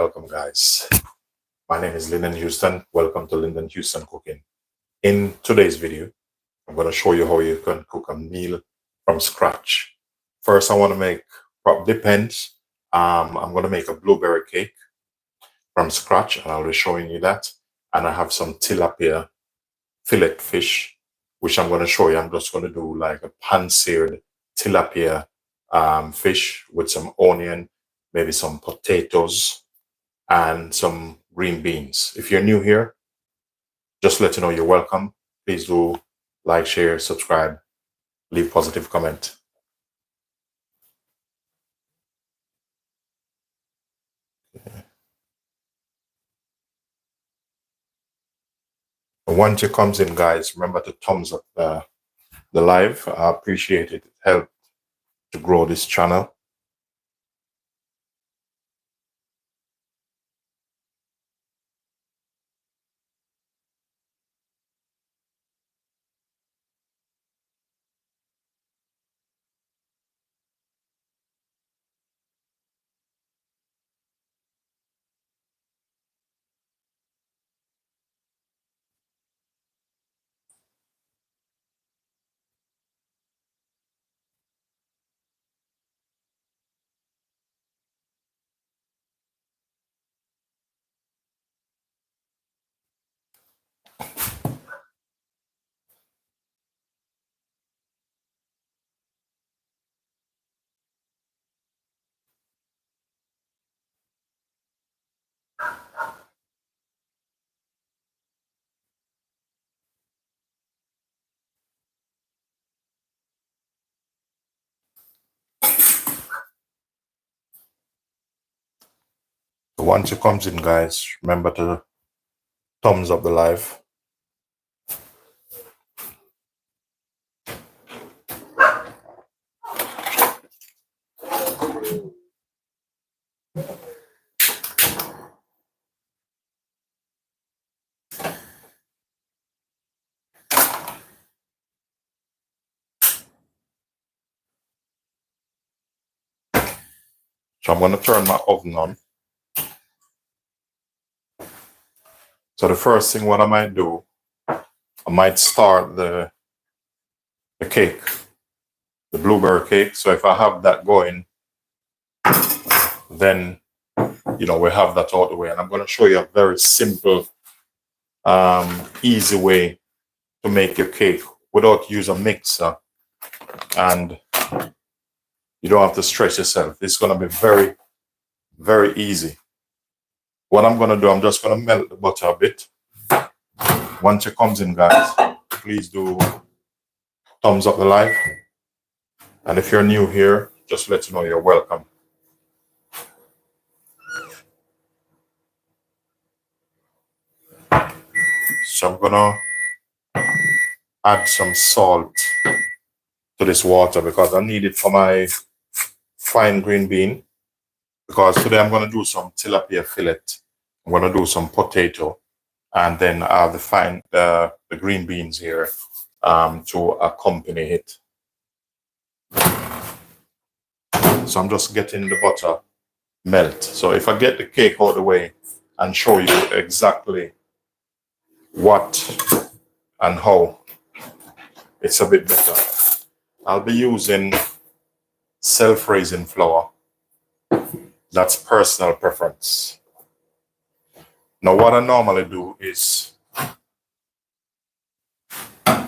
Welcome, guys. My name is Linden Houston. Welcome to Linden Houston Cooking. In today's video, I'm going to show you how you can cook a meal from scratch. First, I want to make, depends. I'm going to make a blueberry cake from scratch, and I'll be showing you that. And I have some tilapia fillet fish, which I'm going to show you. I'm just going to do like a pan-seared tilapia fish with some onion, maybe some potatoes, and some green beans. If you're new here, just let you know you're welcome. Please do like, share, subscribe, leave positive comment. And once it comes in, guys, remember to thumbs up the live. I appreciate it. It helps to grow this channel. So once it comes in, guys, remember to thumbs up the live. So I'm going to turn my oven on. So the first thing what I might do, I might start the cake, the blueberry cake. So if I have that going, then, we have that out of the way. And I'm going to show you a very simple, easy way to make your cake without using a mixer. And you don't have to stress yourself. It's going to be very, very easy. What I'm going to do, I'm just going to melt the butter a bit. Once it comes in, guys, please do thumbs up the live. And if you're new here, just let you know you're welcome. So I'm going to add some salt to this water because I need it for my fine green bean. Because today I'm going to do some tilapia fillet. I'm going to do some potato. And then I have the green beans here to accompany it. So I'm just getting the butter melt. So if I get the cake out of the way and show you exactly what and how, it's a bit better. I'll be using self-raising flour. That's personal preference. Now what I normally do is,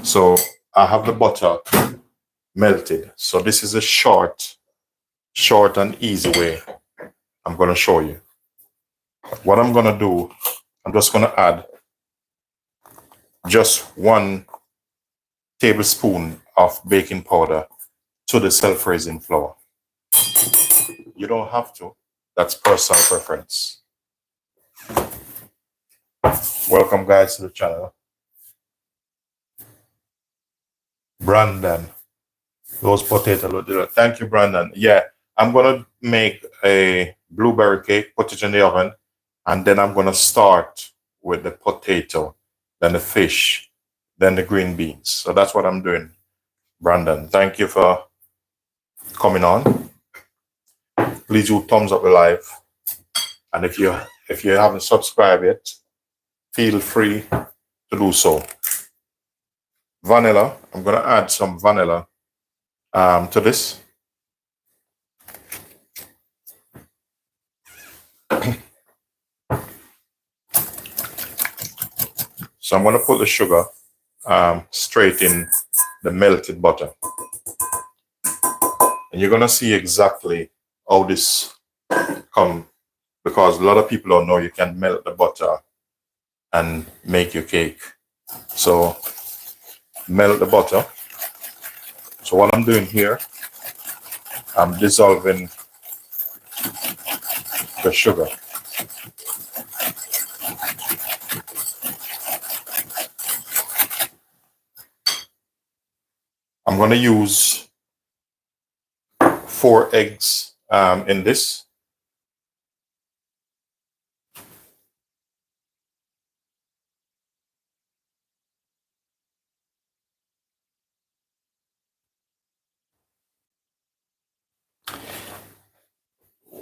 so I have the butter melted. So this is a short and easy way I'm going to show you. What I'm going to do, I'm just going to add just 1 tablespoon of baking powder to the self-raising flour. You don't have to. That's personal preference. Welcome, guys, to the channel. Brandon, those potatoes. Thank you, Brandon. Yeah, I'm going to make a blueberry cake, put it in the oven, and then I'm going to start with the potato, then the fish, then the green beans. So that's what I'm doing, Brandon. Thank you for coming on. Please do thumbs up the live. And if you haven't subscribed yet, feel free to do so. Vanilla, I'm going to add some vanilla to this. So I'm going to put the sugar straight in the melted butter. And you're going to see exactly how this comes, because a lot of people don't know you can melt the butter and make your cake. So melt the butter. So what I'm doing here, I'm dissolving the sugar. I'm going to use 4 eggs in this.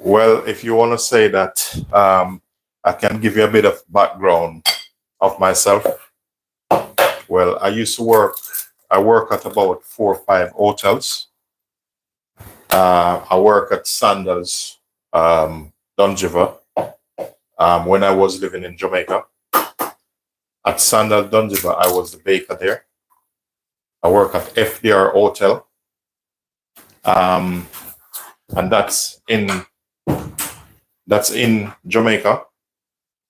Well, if you want to say that, I can give you a bit of background of myself. Well, I work at about 4 or 5 hotels. I work at Sandals, Dungiver, when I was living in Jamaica. At Sandals, Dungiver, I was the baker there. I work at FDR Hotel, and that's in Jamaica.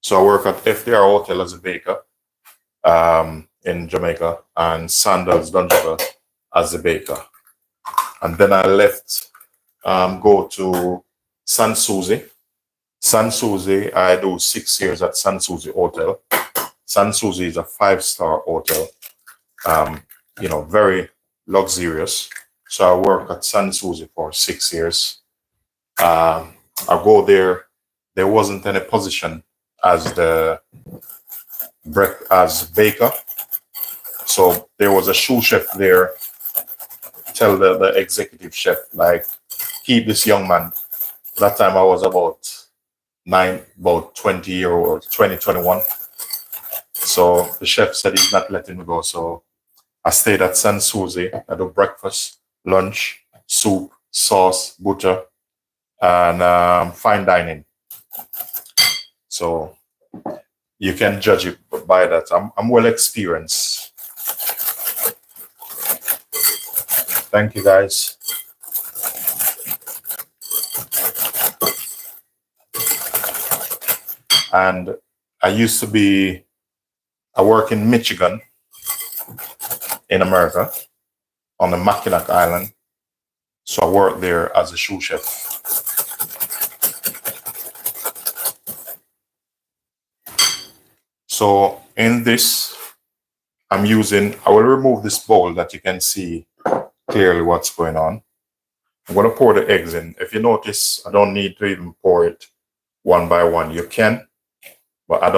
So I work at FDR Hotel as a baker in Jamaica, and Sandals, Dungiver as a baker. And then I left, go to San Susie. San Susie, I do 6 years at San Susie Hotel. San Susie is a 5-star hotel, very luxurious. So I work at San Susie for 6 years. I go there. There wasn't any position as baker. So there was a sous chef there. Tell the executive chef, like, keep this young man. That time I was about 20 year old, 21. So the chef said he's not letting me go. So I stayed at San Susie. I do breakfast, lunch, soup, sauce, butter, and fine dining. So you can judge it by that. I'm well experienced. Thank you, guys. And I work in Michigan, in America, on the Mackinac Island. So I work there as a sous chef. So in this, I will remove this bowl that you can see clearly what's going on. I'm going to pour the eggs in. If you notice, I don't need to even pour it one by one. You can, but I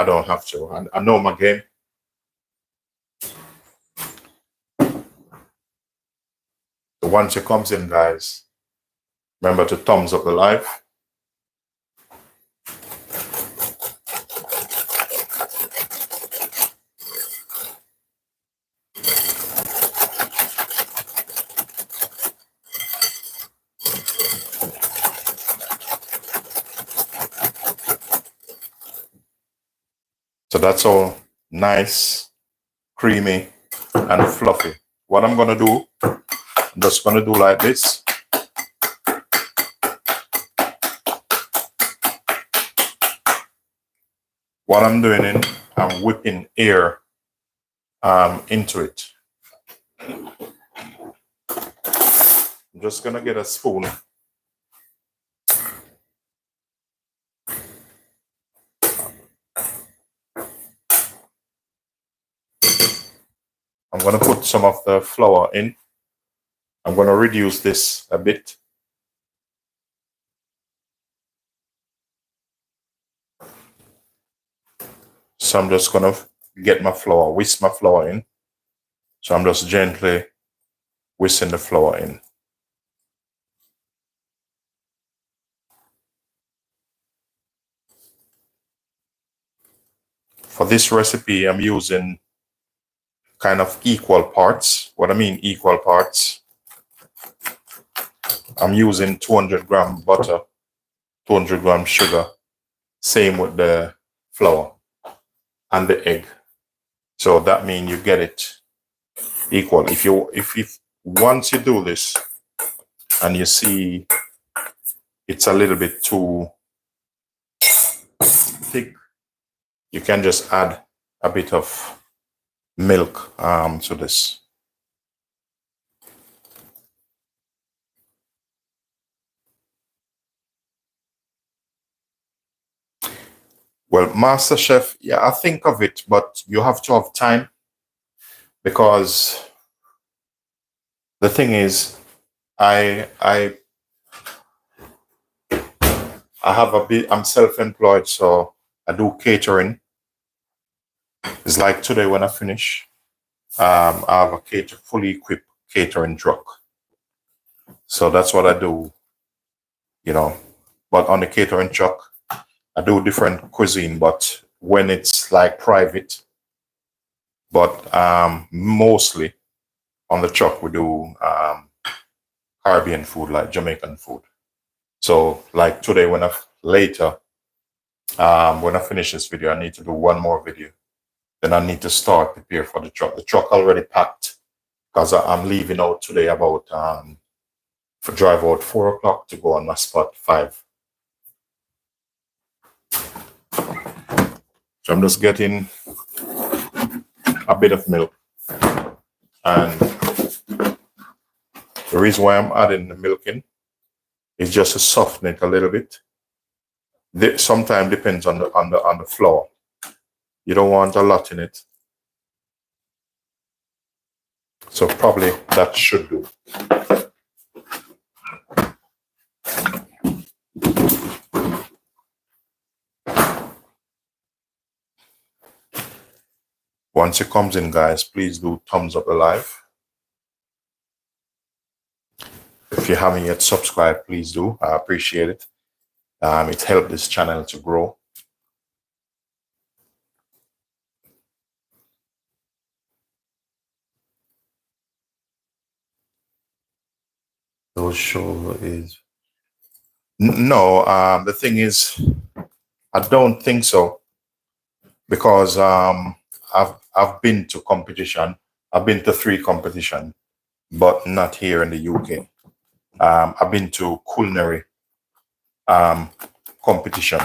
don't have to. I know my game. So once it comes in, guys, remember to thumbs up the live. So that's all nice, creamy, and fluffy. What I'm going to do, I'm just going to do like this. What I'm doing I'm whipping air into it. I'm just going to get a spoon. I'm going to put some of the flour in. I'm going to reduce this a bit. So I'm just going to get my flour, whisk my flour in. So I'm just gently whisking the flour in. For this recipe, I'm using kind of equal parts. What I mean equal parts, I'm using 200-gram butter, 200-gram sugar, same with the flour and the egg. So that means you get it equal. If once you do this and you see it's a little bit too thick, you can just add a bit of milk to this. Well, Master Chef, yeah, I think of it, but you have to have time, because the thing is, I have a bit, I'm self-employed, so I do catering. It's like today when I finish, I have a fully equipped catering truck. So that's what I do, you know. But on the catering truck, I do different cuisine, but when it's like private, but mostly on the truck we do Caribbean food, like Jamaican food. So like today when when I finish this video, I need to do one more video. Then I need to start prepare for the truck. The truck already packed, because I'm leaving out today about for drive out 4 o'clock to go on my spot 5. So I'm just getting a bit of milk, and the reason why I'm adding the milk in is just to soften it a little bit. Sometimes depends on the flour. You don't want a lot in it, so probably that should do. Once it comes in, guys, please do thumbs up the live. If you haven't yet subscribed, please do. I appreciate it. It helped this channel to grow. Those show is no. The thing is, I don't think so, because I've been to competition. I've been to 3 competition, but not here in the UK. I've been to culinary competition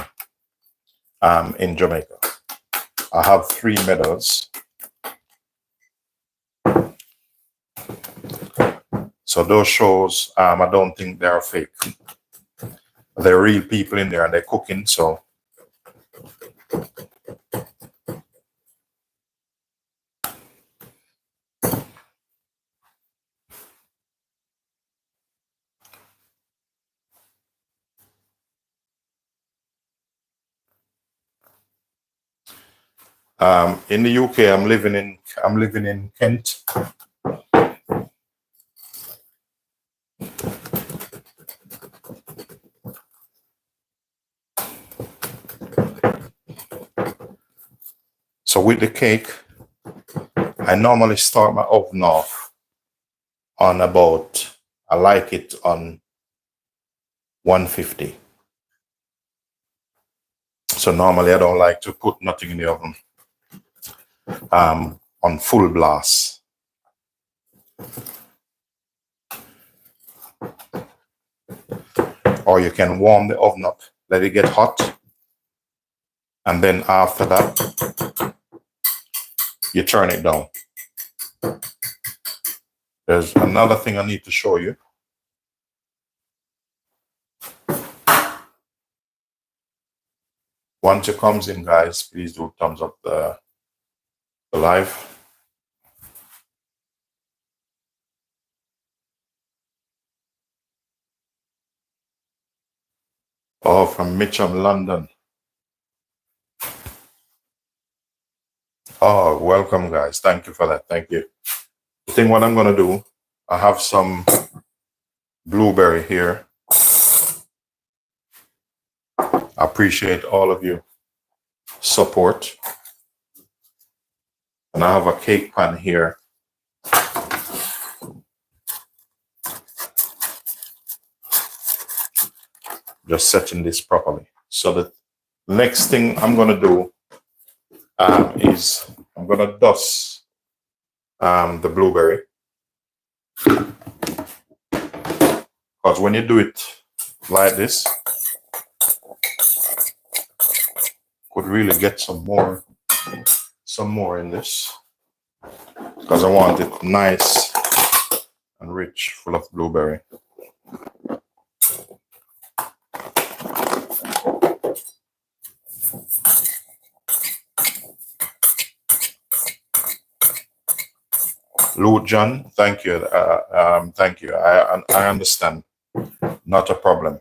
in Jamaica. I have 3 medals. So those shows, I don't think they're fake. They're real people in there and they're cooking. So in the UK, I'm living in Kent. So with the cake, I normally start my oven off on about, I like it on 150. So normally I don't like to put nothing in the oven on full blast. Or you can warm the oven up, let it get hot, and then after that, you turn it down. There's another thing I need to show you. Once it comes in, guys, please do thumbs up the live. Oh, from Mitcham, London. Oh, welcome, guys. Thank you for that. Thank you. The thing what I'm going to do, I have some blueberry here. I appreciate all of you support. And I have a cake pan here. Just setting this properly. So the next thing I'm going to do is I'm going to dust the blueberry. Because when you do it like this, could really get some more in this. Because I want it nice and rich, full of blueberry. Lou John, thank you. Thank you. I understand. Not a problem.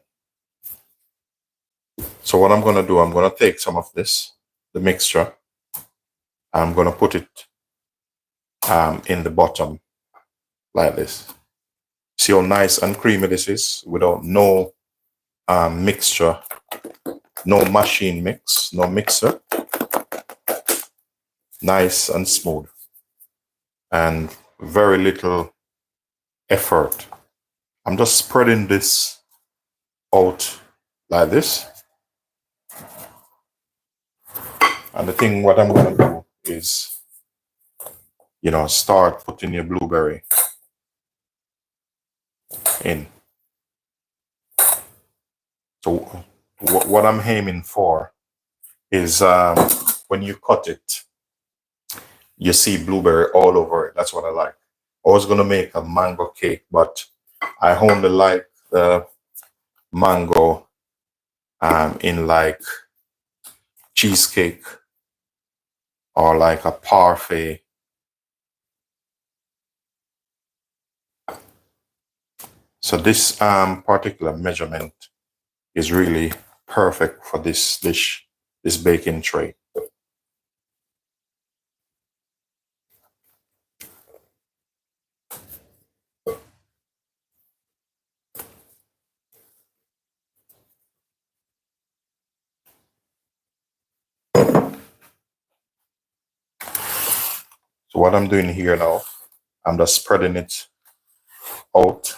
So what I'm going to do, I'm going to take some of this, the mixture. I'm going to put it in the bottom like this. See how nice and creamy this is without no mixture, no machine mix, no mixer. Nice and smooth and very little effort. I'm just spreading this out like this. And the thing what I'm going to do is, you know, start putting your blueberry in. So what I'm aiming for is when you cut it, you see blueberry all over it. That's what I like. I was going to make a mango cake, but I only like the mango in like cheesecake or like a parfait. So this particular measurement is really perfect for this dish, this baking tray. So what I'm doing here now, I'm just spreading it out.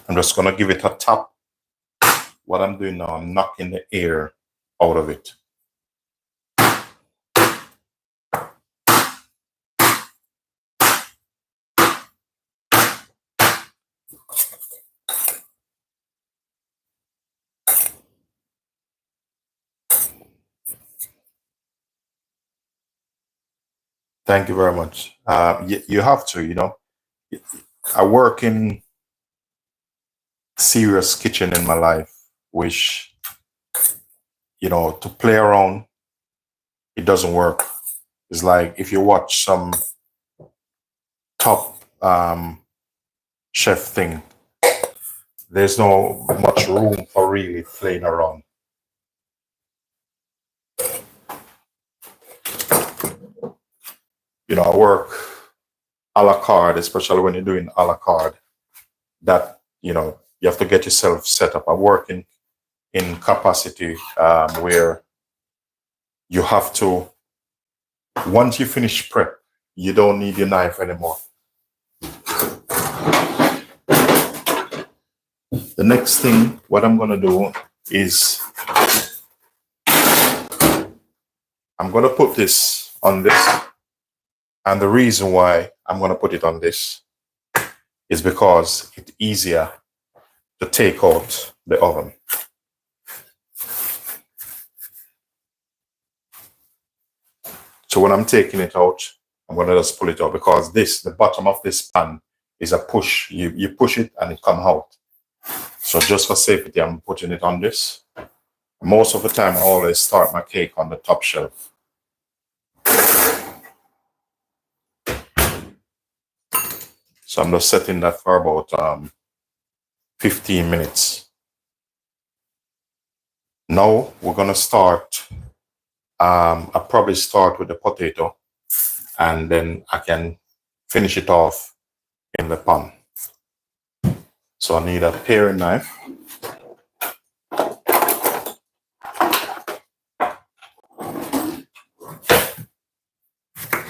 I'm just gonna give it a tap. What I'm doing now, I'm knocking the air out of it. Thank you very much. You have to, you know. I work in serious kitchen in my life, which, you know, to play around, it doesn't work. It's like if you watch some top chef thing, there's no much room for really playing around. You know, I work a la carte, especially when you're doing a la carte, that, you know, you have to get yourself set up. I work in capacity where you have to, once you finish prep, you don't need your knife anymore. The next thing, what I'm going to do is I'm going to put this on this. And the reason why I'm going to put it on this is because it's easier to take out the oven. So when I'm taking it out, I'm going to just pull it out because this, the bottom of this pan is a push. You push it and it comes out. So just for safety, I'm putting it on this. Most of the time, I always start my cake on the top shelf. So I'm just setting that for about 15 minutes. Now we're going to start. I'll probably start with the potato and then I can finish it off in the pan. So I need a paring knife.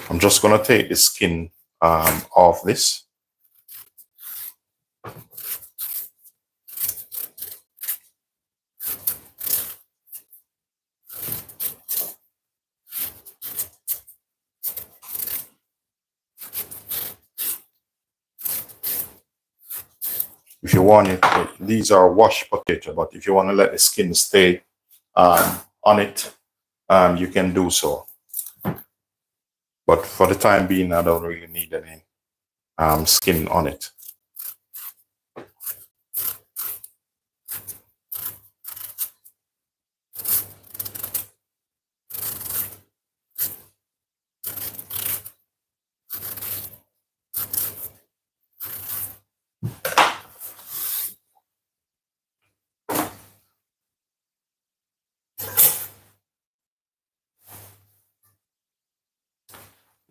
I'm just going to take the skin off this. If you want it, these are washed potato, but if you want to let the skin stay on it, you can do so. But for the time being, I don't really need any skin on it.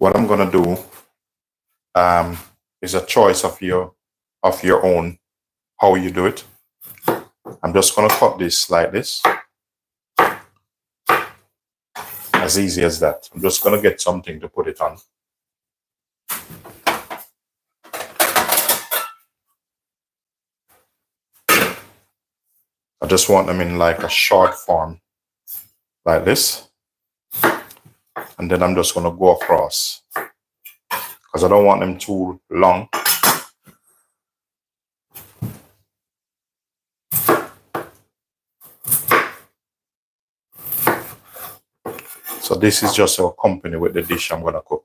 What I'm gonna do is a choice of your own, how you do it. I'm just gonna cut this like this. As easy as that. I'm just gonna get something to put it on. I just want them in like a short form, like this. And then I'm just gonna go across, because I don't want them too long. So this is just to accompany with the dish I'm gonna cook.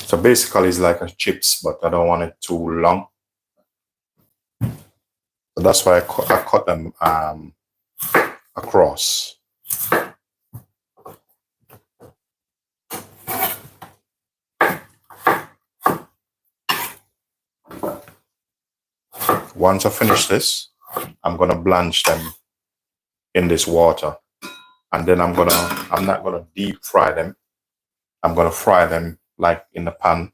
So basically it's like a chips, but I don't want it too long. So that's why I cut them across. Once I finish this, I'm gonna blanch them in this water. And then I'm not gonna deep fry them. I'm gonna fry them like in the pan.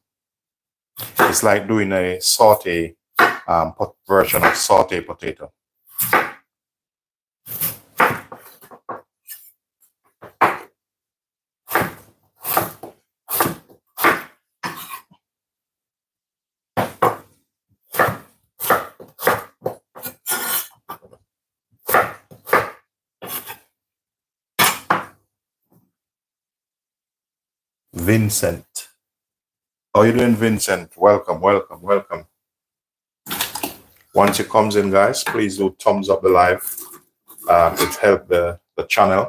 It's like doing a saute version of saute potato. Vincent. How you doing, Vincent? Welcome, welcome, welcome. Once it comes in, guys, please do thumbs up the live. It helps the channel.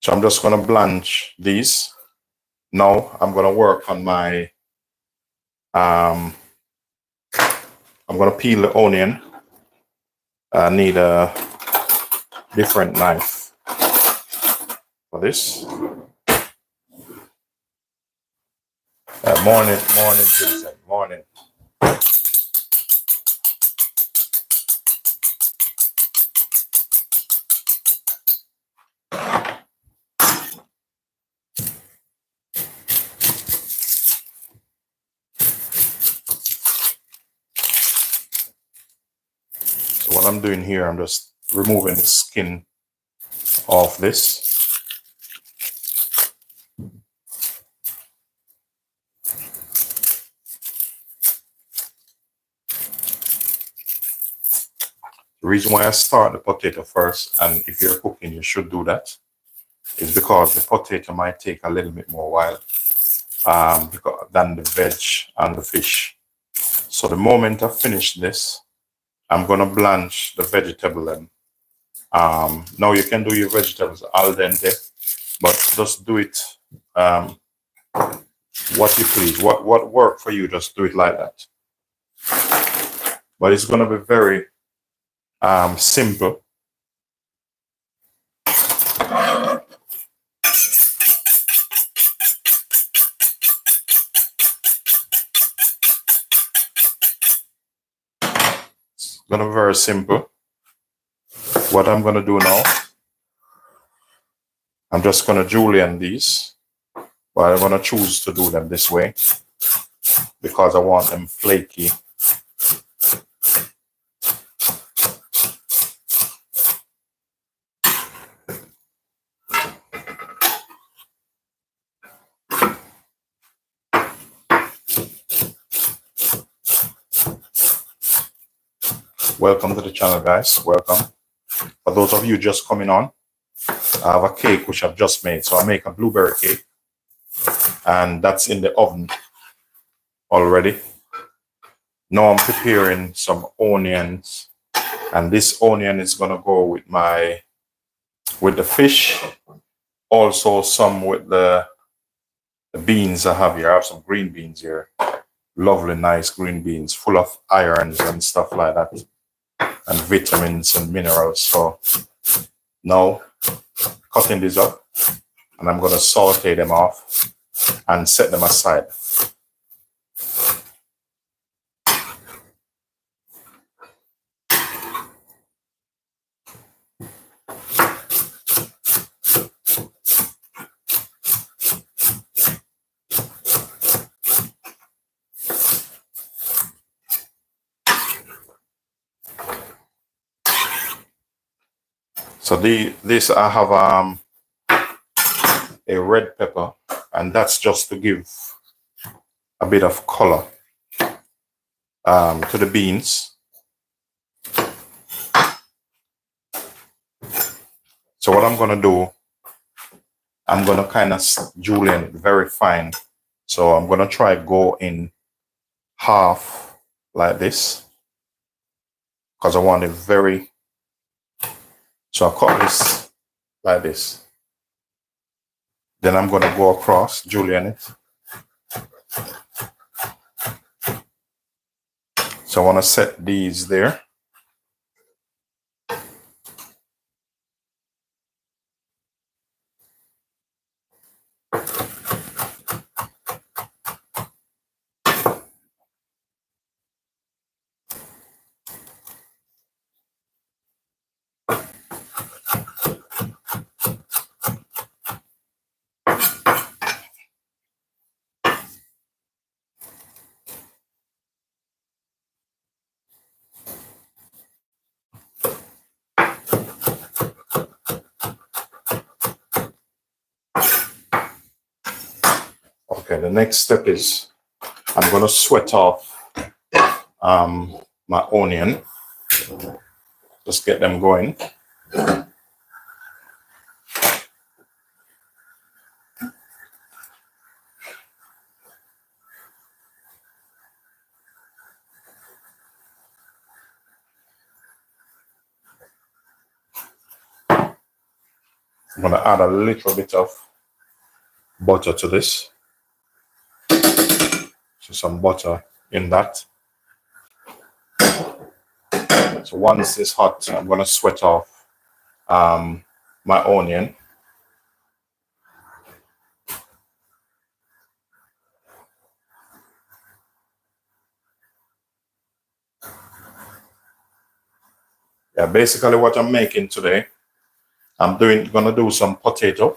So I'm just gonna blanch these. Now I'm gonna work on my I'm gonna peel the onion. I need a different knife for this. Morning, Vincent, morning. So what I'm doing here, I'm just removing the skin off this. The reason why I start the potato first, and if you're cooking, you should do that, is because the potato might take a little bit more while than the veg and the fish. So the moment I finish this, I'm gonna blanch the vegetable. And now you can do your vegetables al dente, but just do it what you please. What work for you, just do it like that. But it's gonna be very simple. Gonna be very simple. What I'm gonna do now, I'm just gonna julienne these, but I'm gonna choose to do them this way because I want them flaky. Welcome to the channel, guys. Welcome. For those of you just coming on, I have a cake which I've just made. So I make a blueberry cake, and that's in the oven already. Now I'm preparing some onions, and this onion is gonna go with the fish, also some with the beans I have here. I have some green beans here, lovely, nice green beans, full of irons and stuff like that, and vitamins and minerals. So now cutting these up, and I'm gonna saute them off and set them aside. So this I have a red pepper, and that's just to give a bit of color to the beans. So what I'm gonna do, I'm gonna kind of julienne it very fine. So I'm gonna try go in half like this because I want it very. So I'll cut this like this. Then I'm gonna go across, julienne it. So I want to set these there. Okay, the next step is I'm going to sweat off my onion. Just get them going. I'm going to add a little bit of butter to this. So some butter in that. So once it's hot, I'm going to sweat off my onion. Yeah, basically what I'm making today, I'm gonna do some potato.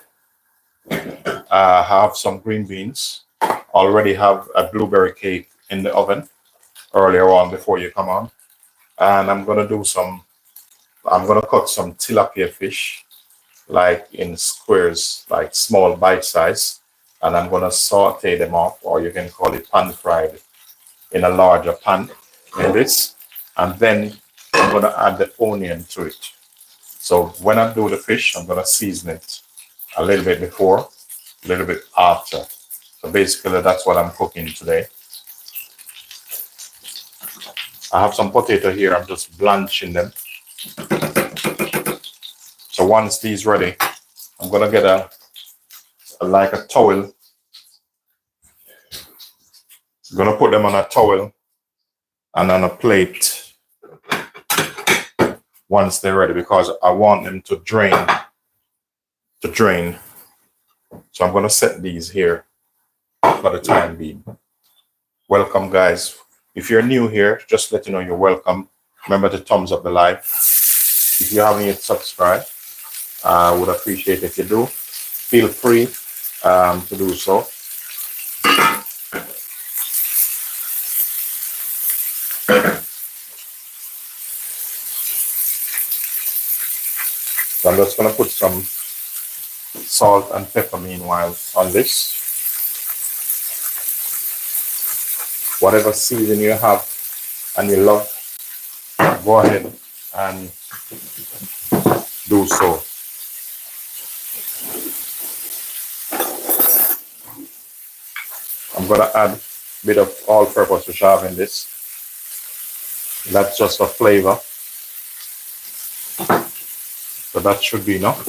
I have some green beans. Already have a blueberry cake in the oven earlier on before you come on. And I'm gonna cut some tilapia fish, like in squares, like small bite size. And I'm gonna saute them off, or you can call it pan fried, in a larger pan in this. And then I'm gonna add the onion to it. So when I do the fish, I'm gonna season it a little bit before, a little bit after. So basically that's what I'm cooking today. I have some potato here, I'm just blanching them. So once these ready, I'm gonna get like a towel. I'm gonna put them on a towel and on a plate once they're ready, because I want them to drain. So I'm gonna set these here for the time being. Welcome, guys. If you're new here, just let you know you're welcome. remember to thumbs up the live. If you haven't yet subscribed, I would appreciate if you do. Feel free to do so. So I'm just going to put some salt and pepper meanwhile on this. Whatever season you have and you love, go ahead and do so. I'm going to add a bit of all-purpose which I have in this. That's just for flavor. So that should be enough.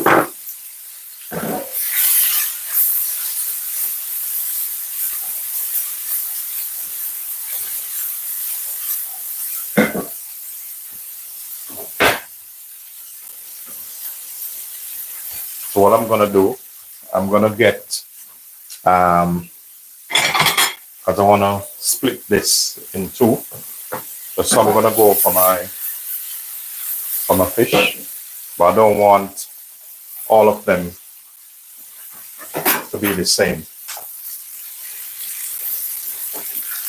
So what I'm going to do, I'm going to get, because I want to split this in two. So I'm going to go for my fish, but I don't want all of them to be the same.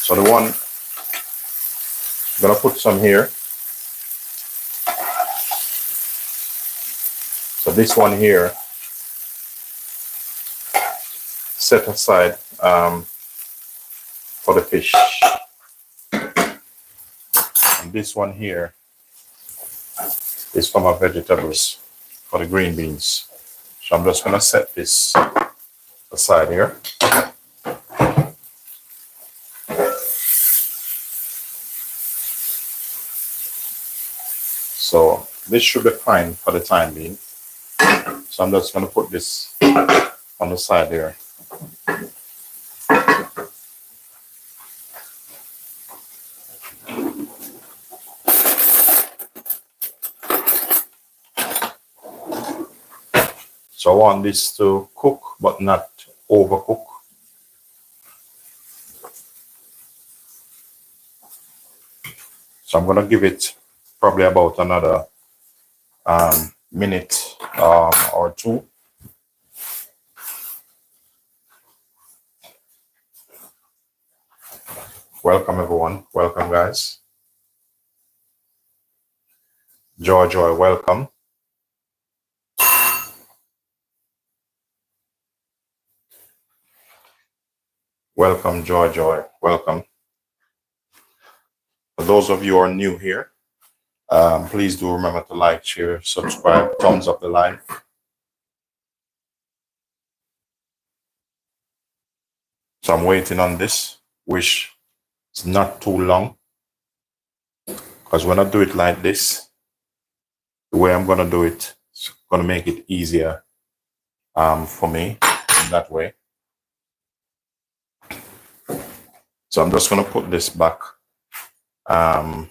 So the one, I'm going to put some here. So this one here, set aside for the fish. And this one here is for my vegetables, for the green beans. So I'm just going to set this aside here. So this should be fine for the time being. So I'm just going to put this on the side there. So I want this to cook, but not overcook. So I'm going to give it probably about another minute or two. Welcome everyone. Welcome guys. Joy, welcome. Welcome, Joy, welcome. For those of you who are new here, please do remember to like, share, subscribe, thumbs up the live. So I'm waiting on this, which is not too long. Because when I do it like this, the way I'm going to do it, it's going to make it easier for me in that way. So I'm just going to put this back on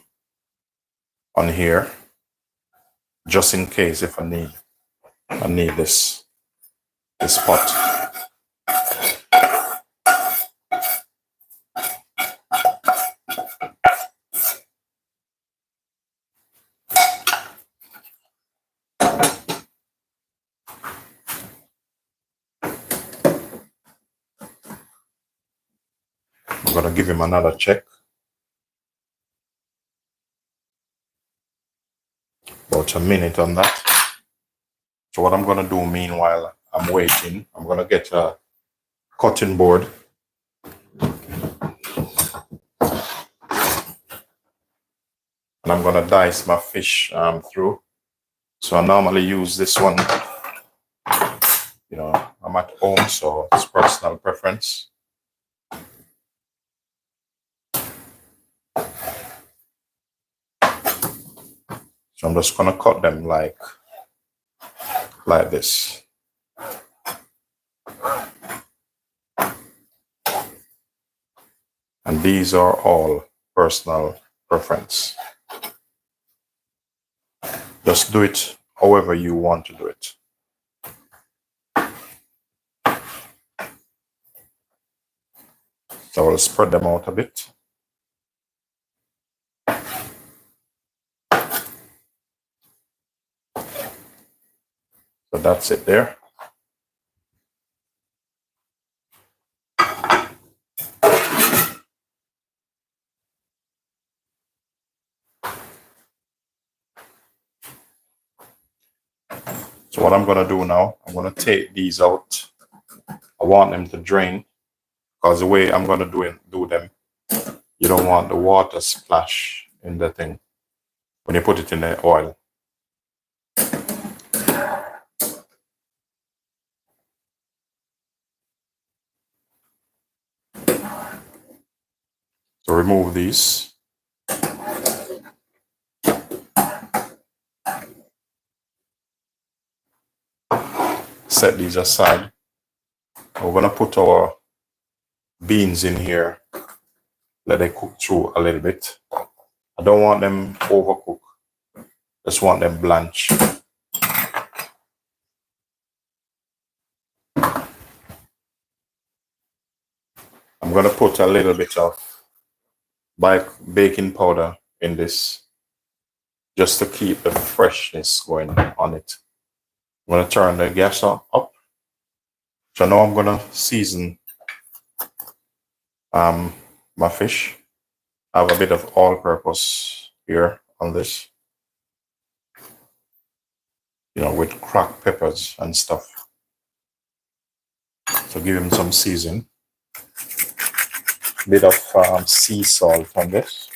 here, just in case if I need this pot. I'm going to give him another check. About a minute on that. So what I'm going to do meanwhile I'm waiting, I'm going to get a cutting board. And I'm going to dice my fish through. So I normally use this one. You know, I'm at home, so it's personal preference. So I'm just going to cut them like this. And these are all personal preference. Just do it however you want to do it. So I'll spread them out a bit. So that's it there. So what I'm going to do now, I'm going to take these out. I want them to drain because the way I'm going to do them, you don't want the water splash in the thing when you put it in the oil. So remove these. Set these aside. We're going to put our beans in here. Let them cook through a little bit. I don't want them overcooked. Just want them blanched. I'm going to put a little bit of baking powder in this just to keep the freshness going on it. I'm going to turn the gas up. So now I'm going to season my fish. I have a bit of all-purpose here on this, with cracked peppers and stuff. So give him some seasoning. Bit of sea salt on this.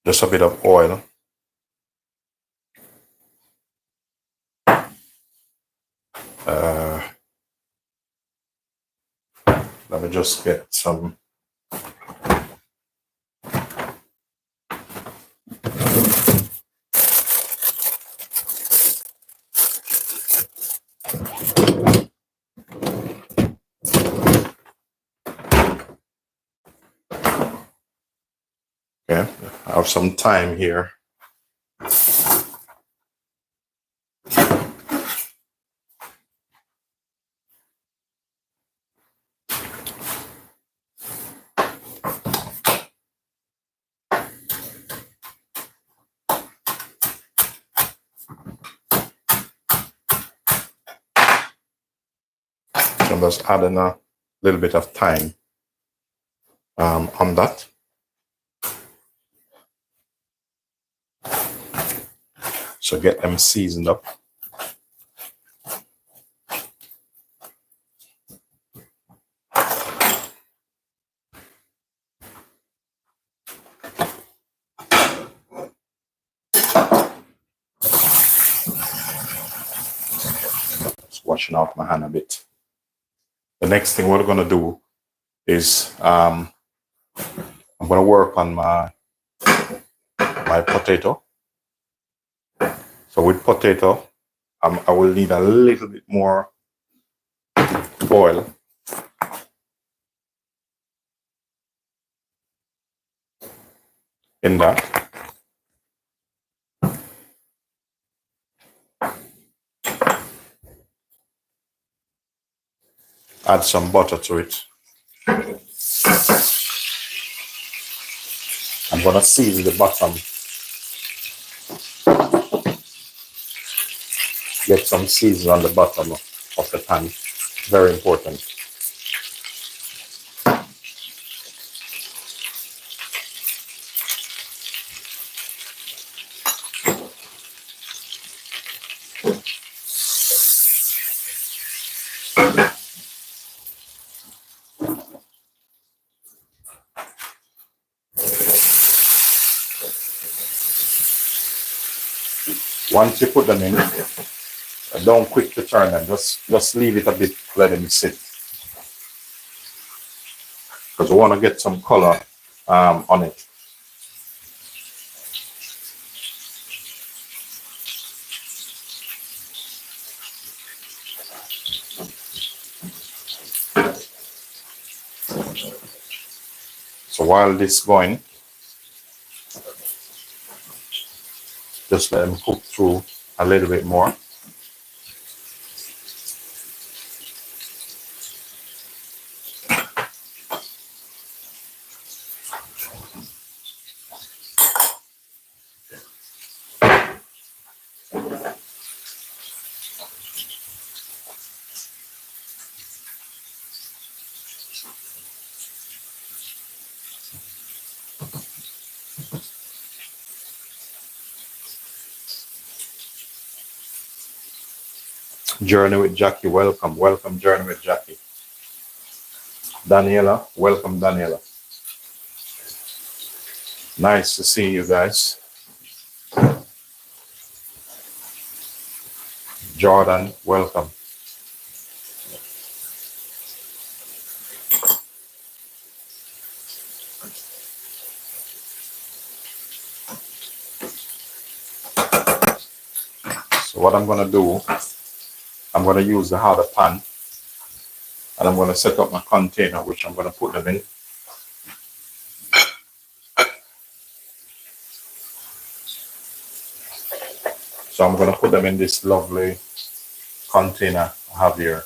Just a bit of oil. Let me just get some. Okay, I have some thyme here. So I'm just adding a little bit of thyme on that. So get them seasoned up. Just washing out my hand a bit. The next thing we're going to do is I'm going to work on my potato. So with potato, I will need a little bit more oil. In that. Add some butter to it. I'm going to season the bottom. Get some seasoning on the bottom of the pan. Very important. Once you put them in, don't quick to turn them. Just leave it a bit, let them sit. Because we want to get some color on it. So while this is going, just let them cook through a little bit more. Journey with Jackie, welcome. Welcome, Journey with Jackie. Daniela, welcome, Daniela. Nice to see you guys. Jordan, welcome. So what I'm going to do, I'm going to use the harder pan, and I'm going to set up my container, which I'm going to put them in. So I'm going to put them in this lovely container I have here.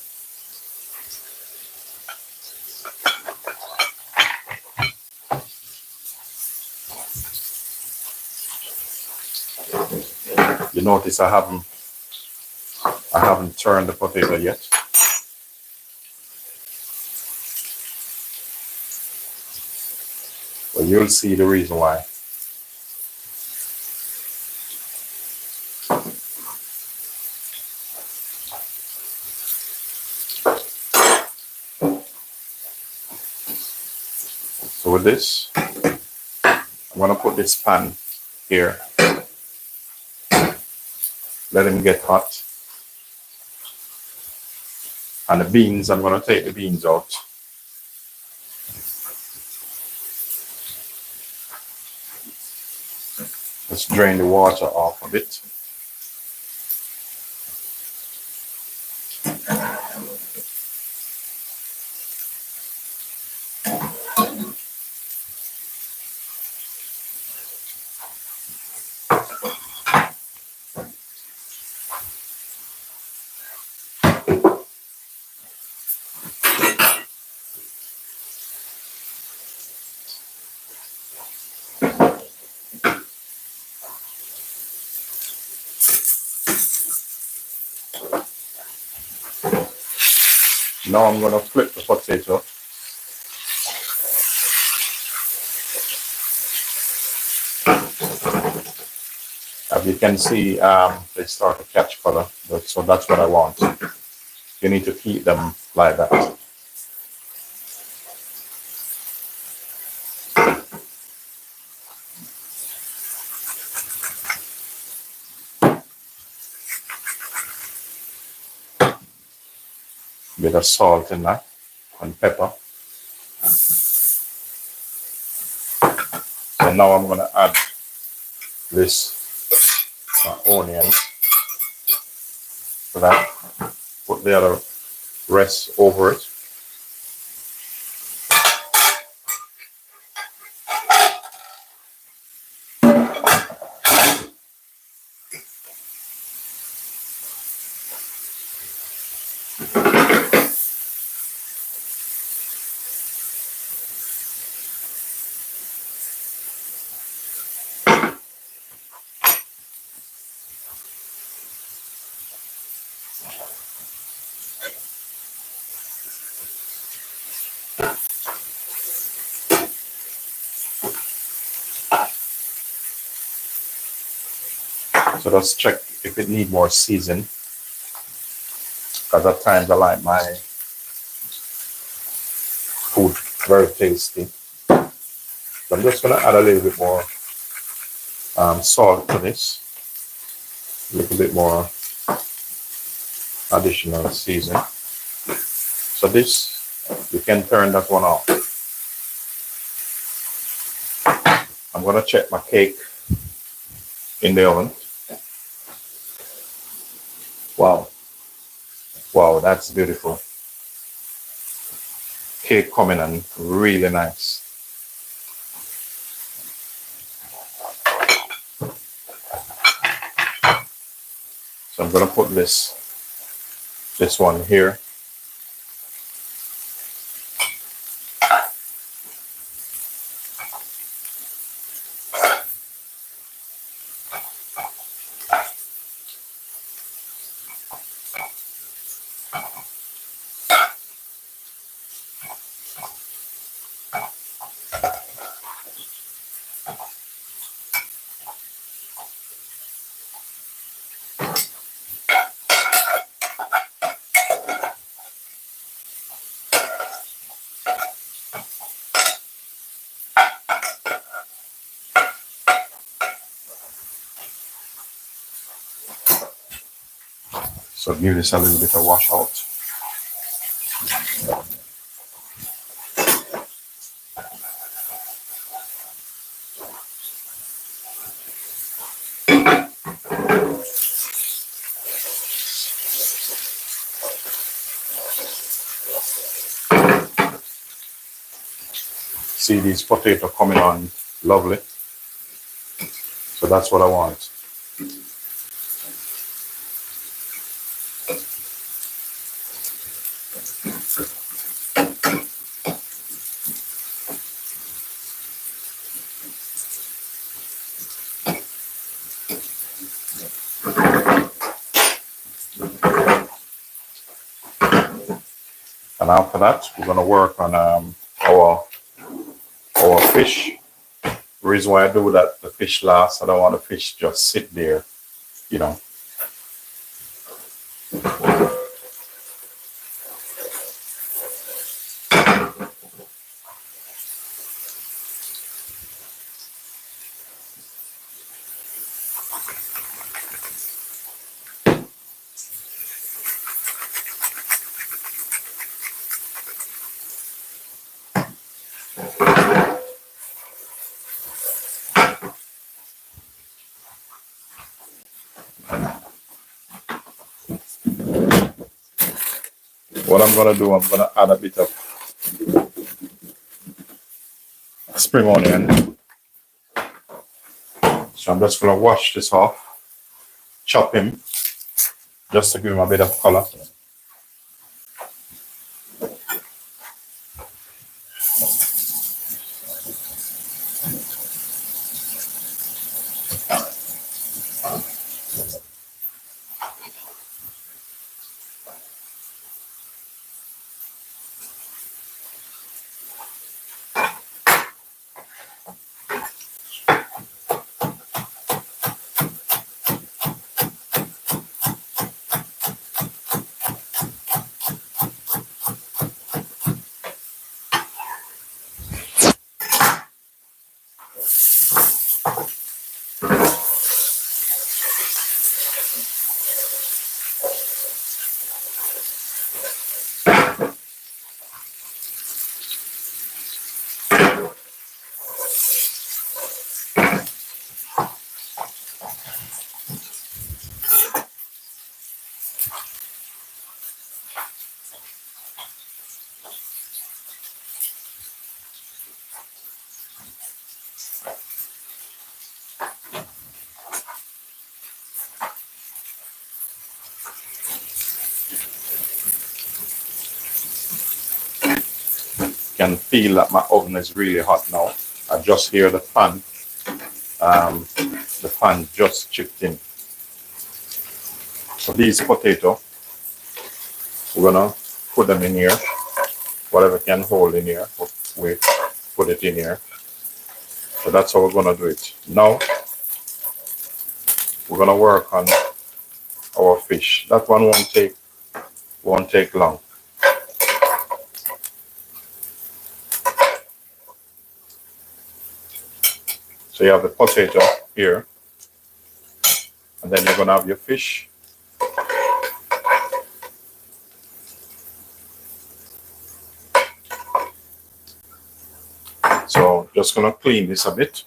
You notice I haven't turned the potato yet. But you'll see the reason why. So with this, I'm going to put this pan here. Let them get hot. And the beans, I'm going to take the beans out. Let's drain the water off of it. Now I'm going to flip the potato. As you can see, they start to catch color, so that's what I want. You need to keep them like that. Bit of salt in that and pepper. So now I'm going to add this onion to that. Put the other rest over it. So just check if it needs more season, because at times I like my food very tasty. So I'm just going to add a little bit more salt to this, a little bit more additional season. So this, you can turn that one off. I'm going to check my cake in the oven. Wow. Wow, that's beautiful. Cake coming in really nice. So I'm going to put this one here. So give this a little bit of wash out. See these potatoes coming on lovely. So that's what I want. And after that, we're going to work on our fish. The reason why I do that, the fish last, I don't want the fish just sit there, you know. What I'm going to do, I'm going to add a bit of spring onion. So I'm just going to wash this off, chop him, just to give him a bit of color. Can feel that my oven is really hot now. I just hear the fan just chipped in. So these potatoes, we're gonna put them in here. Whatever can hold in here, we put it in here. So that's how we're gonna do it. Now we're gonna work on our fish. That one won't take long. So you have the potato here, and then you're gonna have your fish. So just gonna clean this a bit.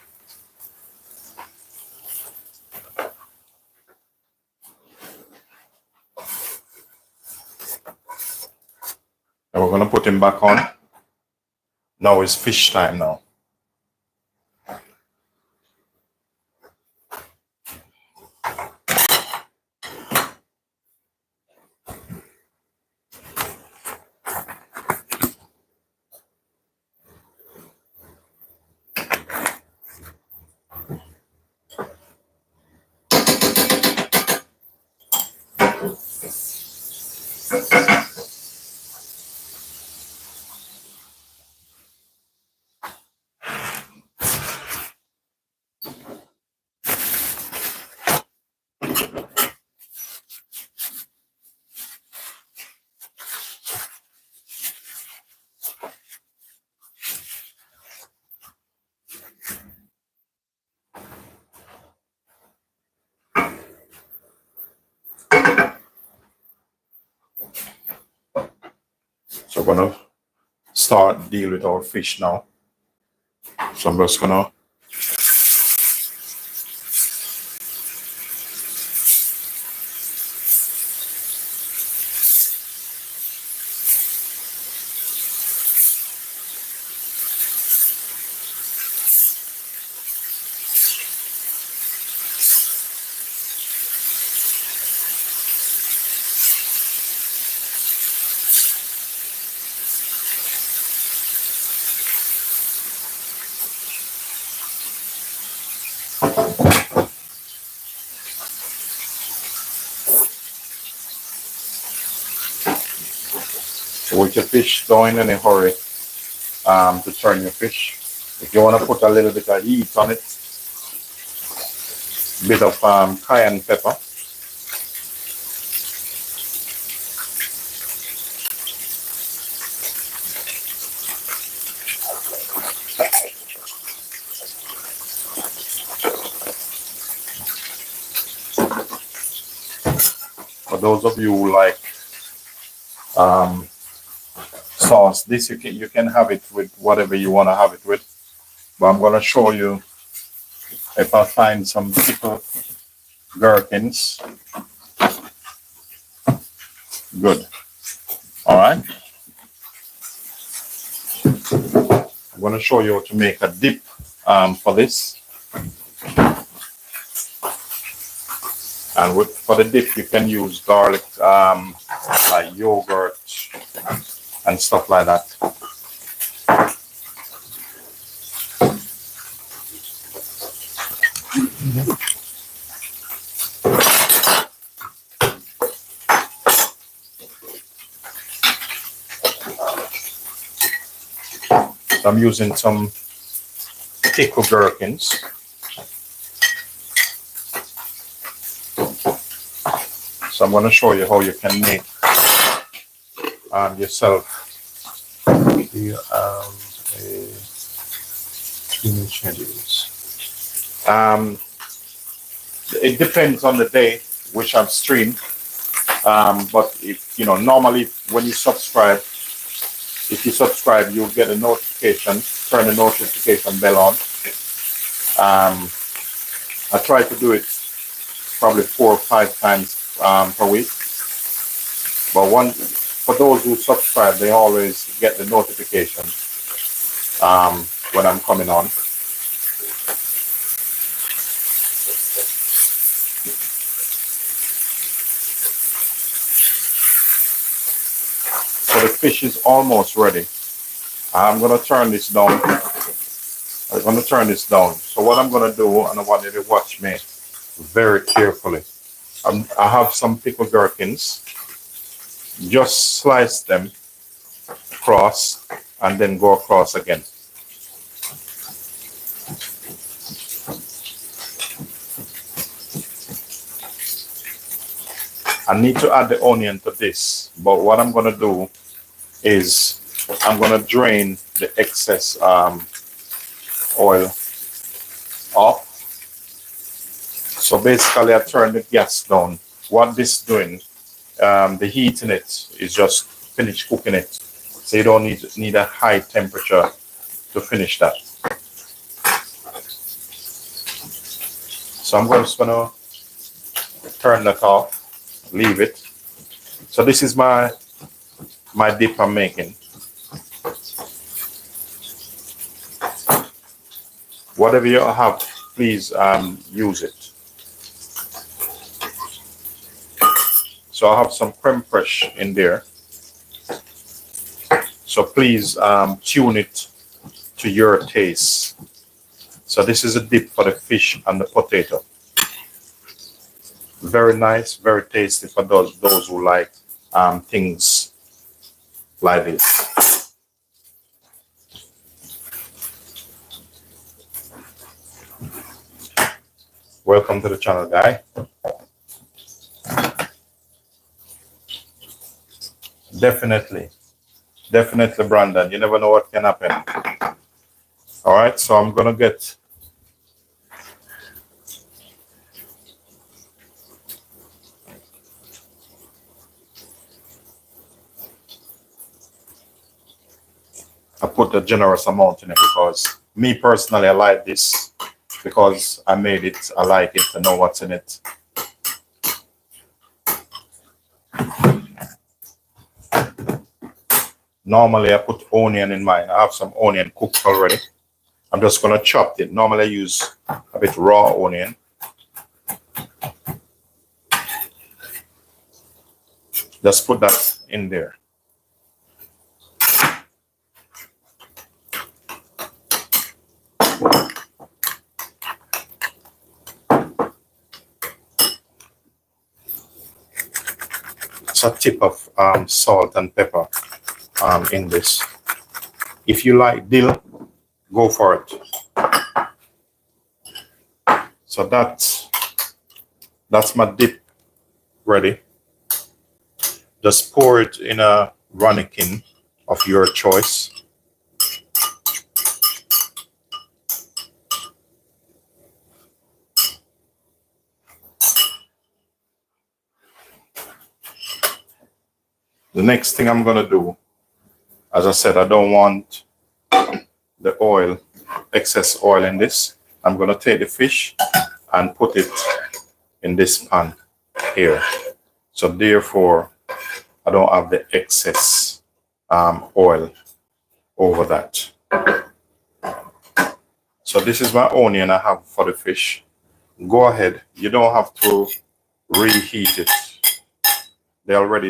And we're gonna put him back on. Now it's fish time now. we're gonna start deal with our fish now. So I'm just gonna with your fish, don't in any hurry to turn your fish. If you want to put a little bit of heat on it, bit of cayenne pepper, for those of you who like sauce, this you can have it with whatever you want to have it with. But I'm gonna show you if I find some pickled gherkins. Good. All right. I'm gonna show you how to make a dip for this. And for the dip, you can use garlic, like yogurt, and stuff like that. So I'm using some pickled gherkins. So I'm going to show you how you can make yourself. It depends on the day which I'm streamed. But if normally when you subscribe, if you subscribe, you'll get a notification. Turn the notification bell on. I try to do it probably 4 or 5 times per week. But for those who subscribe, they always get the notification when I'm coming on. So the fish is almost ready. I'm going to turn this down. I'm going to turn this down. So what I'm going to do, and I want you to watch me very carefully. I have some pickled gherkins. Just slice them across and then go across again. I need to add the onion to this, but what I'm going to do is I'm going to drain the excess oil off. So basically I turn the gas down. What this is doing, the heat in it is just finish cooking it. So you don't need a high temperature to finish that. So I'm just gonna turn that off, leave it. So this is my dip I'm making. Whatever you have, please use it. So I have some creme fraiche in there. So please tune it to your taste. So this is a dip for the fish and the potato. Very nice, very tasty for those who like things like this. Welcome to the channel, guy. Definitely, Brandon. You never know what can happen. All right, so I'm gonna get I put a generous amount in it because me personally, I like this because I made it. I like it. I know what's in it. Normally, I put onion in mine. I have some onion cooked already. I'm just gonna chop it. Normally, I use a bit raw onion. Just put that in there. It's a tip of salt and pepper in this. If you like dill, go for it. So that's my dip ready. Just pour it in a ramekin of your choice. The next thing I'm gonna do, as I said, I don't want the oil, excess oil in this. I'm gonna take the fish and put it in this pan here. So therefore, I don't have the excess oil over that. So this is my onion I have for the fish. Go ahead. You don't have to reheat it.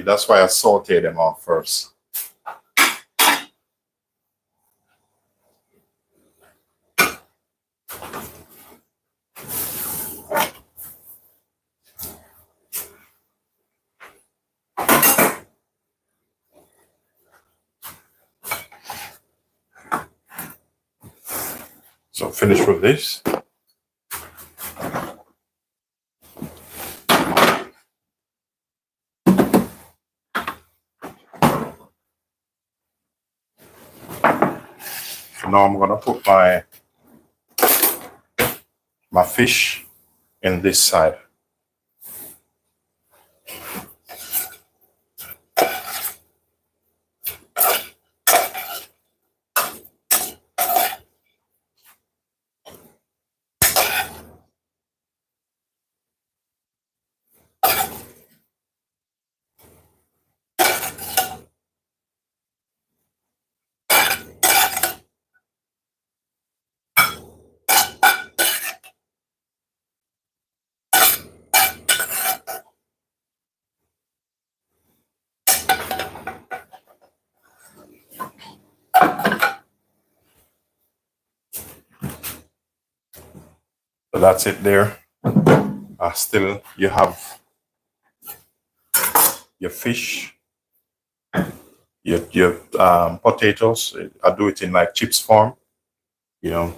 That's why I sauteed them off first. So finish with this. So now I'm gonna put my fish in this side. So that's it there. Still, you have your fish, your potatoes. I do it in like chips form, you know.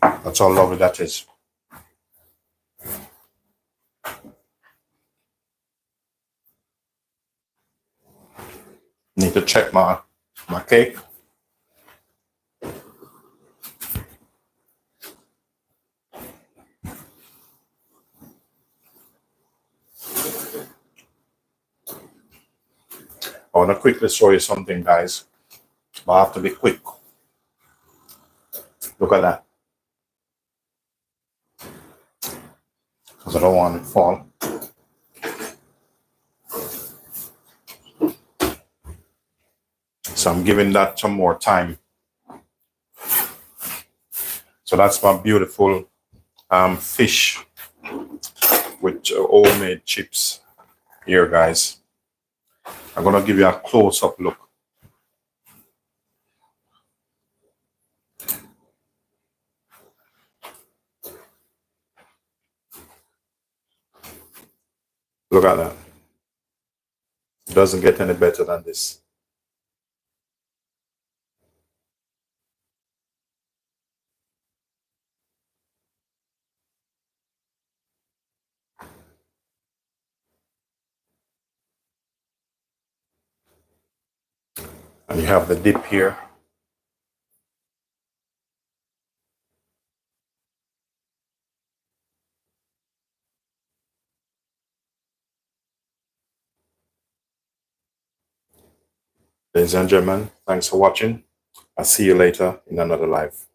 That's how lovely that is. Need to check my cake. I want to quickly show you something, guys. But I have to be quick. Look at that. Because I don't want it to fall. So I'm giving that some more time. So that's my beautiful fish with homemade chips here, guys. I'm gonna give you a close-up look. Look at that. It doesn't get any better than this. And you have the dip here. Ladies and gentlemen, thanks for watching. I'll see you later in another live.